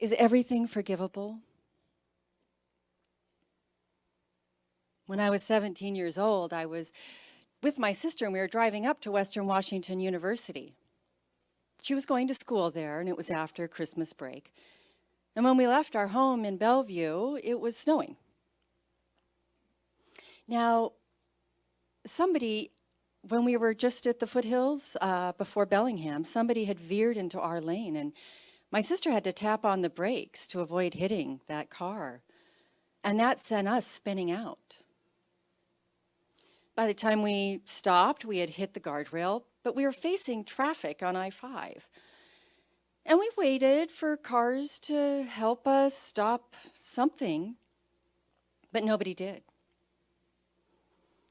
Is everything forgivable? When I was 17 years old, I was with my sister and we were driving up to Western Washington University. She was going to school there and it was after Christmas break. And when we left our home in Bellevue, it was snowing. Now, when we were just at the foothills before Bellingham, somebody had veered into our lane and my sister had to tap on the brakes to avoid hitting that car. And that sent us spinning out. By the time we stopped, we had hit the guardrail, but we were facing traffic on I-5. And we waited for cars to help us stop something, but nobody did.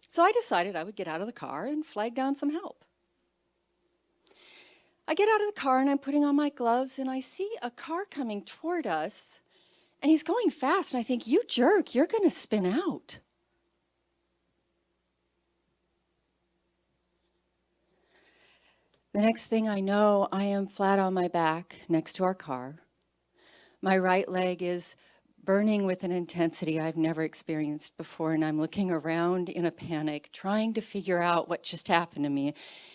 So I decided I would get out of the car and flag down some help. I get out of the car and I'm putting on my gloves and I see a car coming toward us and he's going fast and I think, you jerk, you're going to spin out. The next thing I know, I am flat on my back next to our car. My right leg is burning with an intensity I've never experienced before, and I'm looking around in a panic, trying to figure out what just happened to me.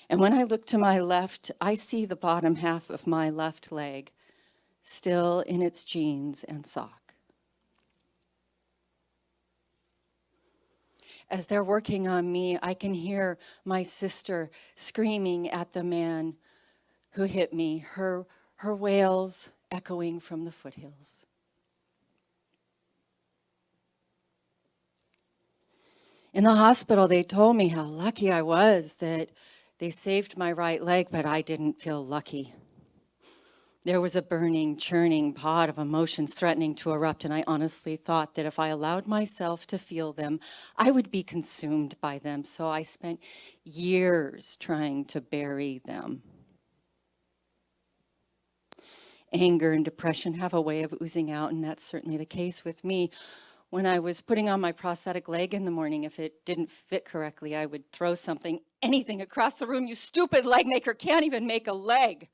And when I look to my left, I see the bottom half of my left leg still in its jeans and sock. As they're working on me, I can hear my sister screaming at the man who hit me, her wails echoing from the foothills. In the hospital, they told me how lucky I was that they saved my right leg, but I didn't feel lucky. There was a burning, churning pot of emotions threatening to erupt, and I honestly thought that if I allowed myself to feel them, I would be consumed by them. So I spent years trying to bury them. Anger and depression have a way of oozing out, and that's certainly the case with me. When I was putting on my prosthetic leg in the morning, if it didn't fit correctly, I would throw anything across the room. You stupid leg maker can't even make a leg.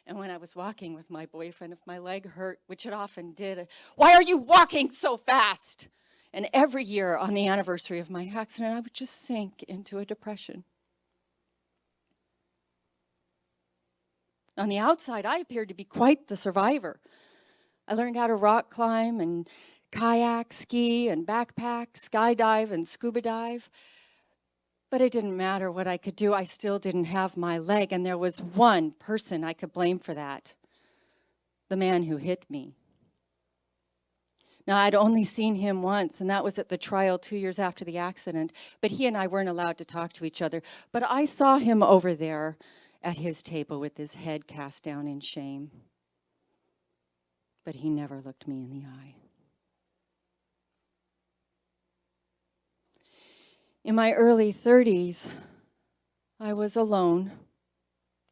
And when I was walking with my boyfriend, if my leg hurt, which it often did, why are you walking so fast? And every year on the anniversary of my accident, I would just sink into a depression. On the outside, I appeared to be quite the survivor. I learned how to rock climb and kayak, ski, and backpack, skydive, and scuba dive. But it didn't matter what I could do. I still didn't have my leg, and there was one person I could blame for that, the man who hit me. Now, I'd only seen him once, and that was at the trial 2 years after the accident, but he and I weren't allowed to talk to each other. But I saw him over there at his table with his head cast down in shame. But he never looked me in the eye. In my early 30s, I was alone,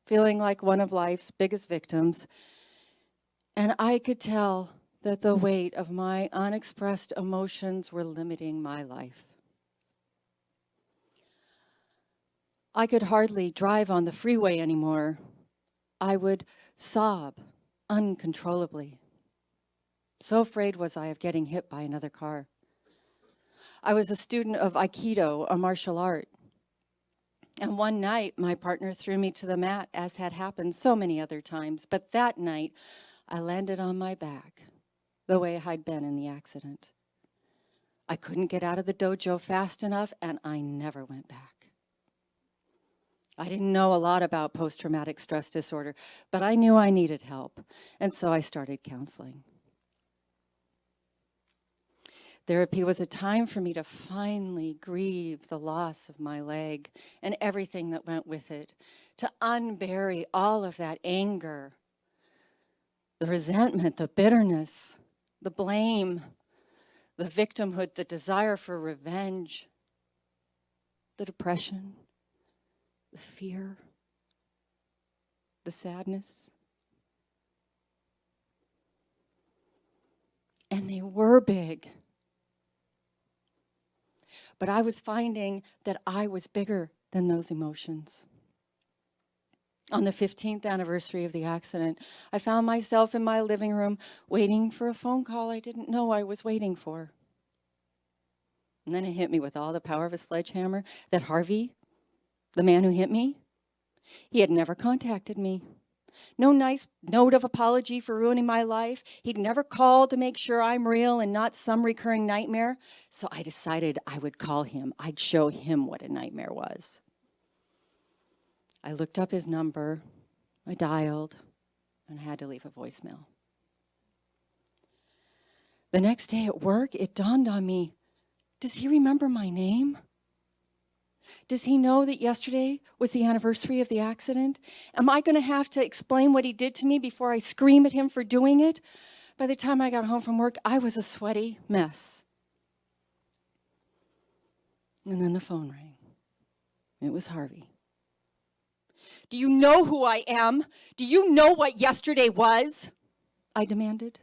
feeling like one of life's biggest victims, and I could tell that the weight of my unexpressed emotions were limiting my life. I could hardly drive on the freeway anymore. I would sob uncontrollably. So afraid was I of getting hit by another car. I was a student of Aikido, a martial art. And one night, my partner threw me to the mat, as had happened so many other times. But that night, I landed on my back, the way I'd been in the accident. I couldn't get out of the dojo fast enough, and I never went back. I didn't know a lot about post-traumatic stress disorder, but I knew I needed help, and so I started counseling. Therapy was a time for me to finally grieve the loss of my leg and everything that went with it, to unbury all of that anger, the resentment, the bitterness, the blame, the victimhood, the desire for revenge, the depression, the fear, the sadness. And they were big. But I was finding that I was bigger than those emotions. On the 15th anniversary of the accident, I found myself in my living room waiting for a phone call I didn't know I was waiting for. And then it hit me with all the power of a sledgehammer that Harvey, the man who hit me, he had never contacted me. No nice note of apology for ruining my life. He'd never called to make sure I'm real and not some recurring nightmare. So I decided I would call him. I'd show him what a nightmare was. I looked up his number, I dialed, and had to leave a voicemail. The next day at work, it dawned on me, does he remember my name? Does he know that yesterday was the anniversary of the accident? Am I going to have to explain what he did to me before I scream at him for doing it? By the time I got home from work, I was a sweaty mess. And then the phone rang. It was Harvey. Do you know who I am? Do you know what yesterday was? I demanded.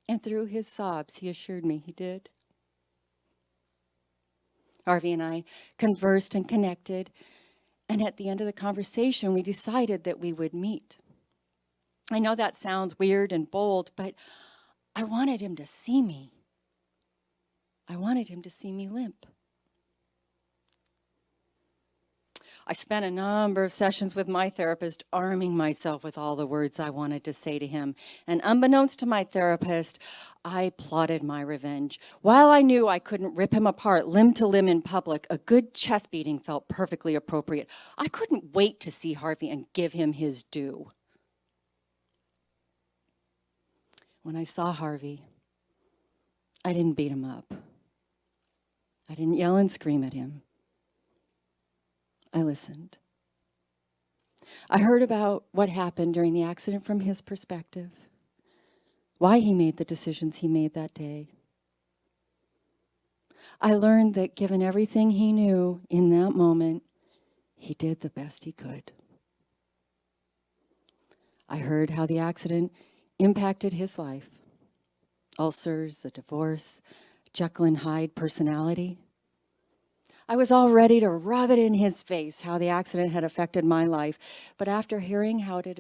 And through his sobs, he assured me he did. Harvey and I conversed and connected, and at the end of the conversation, we decided that we would meet. I know that sounds weird and bold, but I wanted him to see me. I wanted him to see me limp. I spent a number of sessions with my therapist arming myself with all the words I wanted to say to him. And unbeknownst to my therapist, I plotted my revenge. While I knew I couldn't rip him apart limb to limb in public, a good chest beating felt perfectly appropriate. I couldn't wait to see Harvey and give him his due. When I saw Harvey, I didn't beat him up. I didn't yell and scream at him. I listened. I heard about what happened during the accident from his perspective, why he made the decisions he made that day. I learned that given everything he knew in that moment, he did the best he could. I heard how the accident impacted his life. Ulcers, a divorce, Jekyll and Hyde personality. I was all ready to rub it in his face how the accident had affected my life, but after hearing how it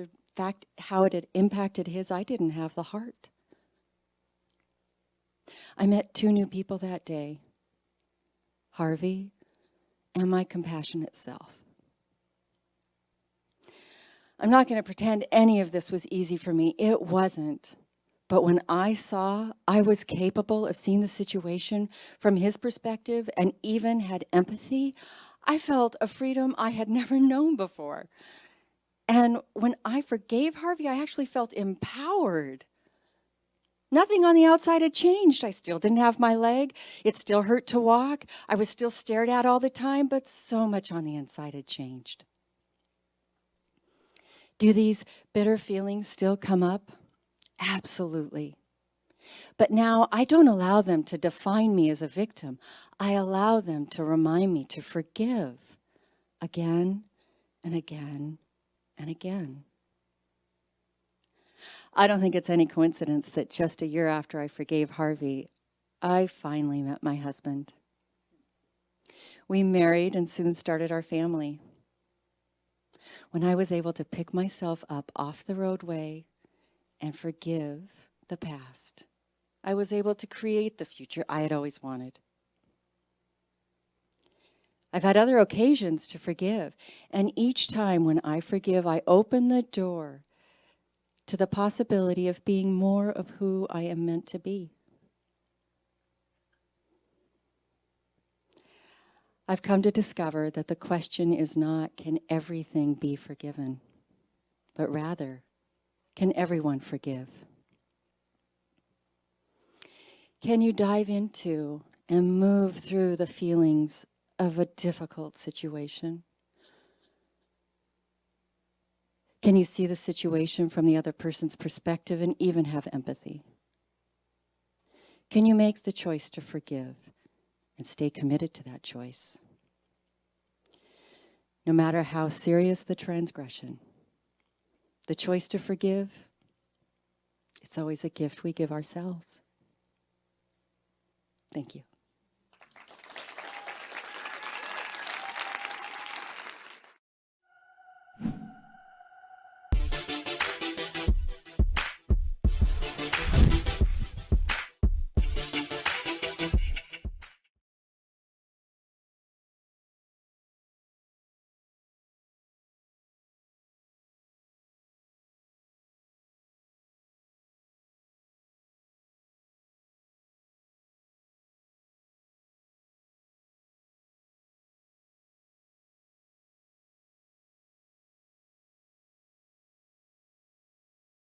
had impacted his, I didn't have the heart. I met two new people that day, Harvey and my compassionate self. I'm not going to pretend any of this was easy for me. It wasn't. But when I saw I was capable of seeing the situation from his perspective and even had empathy, I felt a freedom I had never known before. And when I forgave Harvey, I actually felt empowered. Nothing on the outside had changed. I still didn't have my leg. It still hurt to walk. I was still stared at all the time, but so much on the inside had changed. Do these bitter feelings still come up? Absolutely. But now I don't allow them to define me as a victim. I allow them to remind me to forgive again and again and again. I don't think it's any coincidence that just a year after I forgave Harvey, I finally met my husband. We married and soon started our family. When I was able to pick myself up off the roadway and forgive the past, I was able to create the future I had always wanted. I've had other occasions to forgive, and each time when I forgive, I open the door to the possibility of being more of who I am meant to be. I've come to discover that the question is not, can everything be forgiven? But rather, can everyone forgive? Can you dive into and move through the feelings of a difficult situation? Can you see the situation from the other person's perspective and even have empathy? Can you make the choice to forgive and stay committed to that choice? No matter how serious the transgression, the choice to forgive, it's always a gift we give ourselves. Thank you.